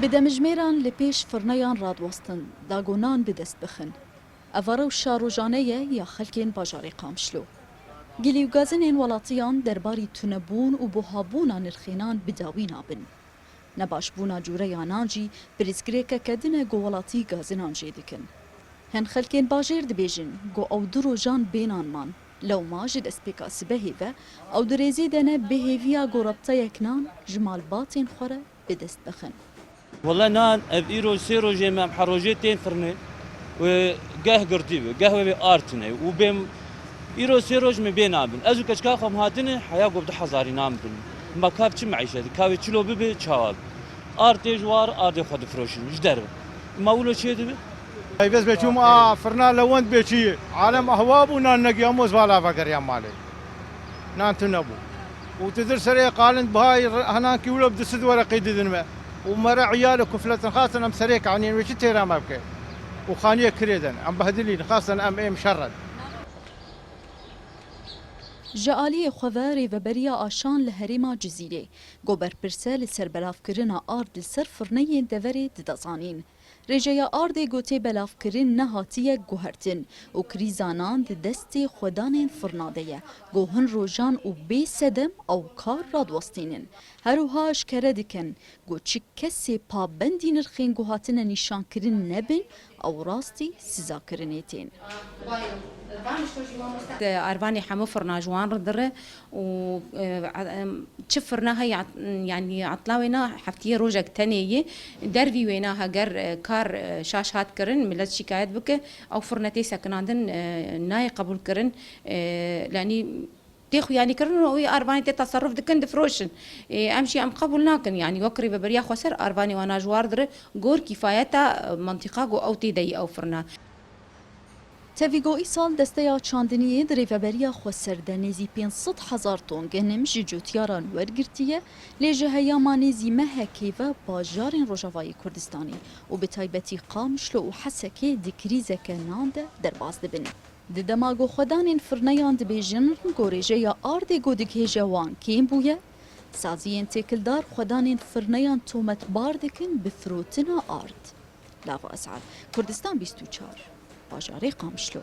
بدەمژمێران لە پێش فڕنەیان ڕادوەستن داگۆنان بدەست بخن. ئەڤەرە و شارۆژانەیە یا خەلکێن باژارێ قامشلۆ. گیلی و گازنێن وڵاتیان دەرباری تونەبوون و بۆهابوونا نرخێنان بداوی نابن. نەباشبوونا جوورە یانانجی پرسگرێکە کە دنە گۆ وڵاتی گازنان جێ دکن. هەن خەلکێن باژێر دبێژن گۆ ئەو دوو ڕۆژان بێنانمان لەو ماژ دەستپێکا سبەهێڤە ئەو درێزی دەنە بهێڤیا گۆڕەبتەیەکنان ژمال باتێن خۆرە بدەست بخن. والله نان اف ايرو سيرو جيم حروجيتين فرني وقاه قرتيبه قهوه ارتني وبم ايرو سيروج من بين ابن ازو كشكاخم هاتني حياه قبض حزاري نام بن ما كابتش معيشه كاوي تشلو ببي تشاوال ارتي جوار ارتي خد فروشن مش درب ما ولو شيء دبي اي بس بشوم فرنا لوند بيشي عالم اهواب ونان نقيموز ولا فقر يا مالي نان تنبو وتدر سري قالن بهاي هناك يولو بدسد ورقي ددنما ومرا عيالك وفلة خاصة أم سريك عنين وش تيرا ما بكي وخانية كريدا أم بهدلين خاصة أم إيه مشرد جعالی خواه ریوبریا آشان لهریما جزیره گوبر پرسه لسر بلاف کرنا آرد لسر فرنه دوری ددازانین. رجایا آرد گوته بلاف کرن نهاتیه گوهرتن و کریزانان دستی خودان فرناده گوهن روژان و بی سدم او کار رادوستینن. هروهاش کرده دکن گو چی کسی پابندی نرخین گوهاتن نشان کرن نبین او راستی سزا کرنیتین. أرباني حمو فرنا جوان ردره و شفرنا هي يعني عطلاوينا حفتيه روجك تانية دربي ويناها جر كار شاش هات كرن ملت شكايات بك أو فرنتي سكناندن ناي قبول كرن لأني تيخو يعني كرن وي أرباني تصرف دكن دفروشن أمشي أم قبولناكن يعني وكري ببريا خسر أرباني وانا جوار دره جور كفايته منطقة جو أو تيدي أو فرنا تەڤیگۆ ئیساڵ دەستەیا چاندنیە درێڤەبەریا خۆسەردە نێزی 500,000 تۆن گەنم ژی جوتیاران وەرگرتیە لێژە هەیاما نێزی مەهەکێڤە باژارên ڕۆژاوایی کوردستانی و بە تایبەتی قامشلۆ و حەسەکێ دیکریزەکە ناندە دەرباز دەبن. ددەماگۆ خۆدانên firneyan dibêjin گۆرêjeya ardê godikêje wan kêm bûye saziyên têkildar xwedanên firneyan tometbar dikin bi firotina ard. Lava Esad Kurdistan 24 باژارێ قامشلۆ.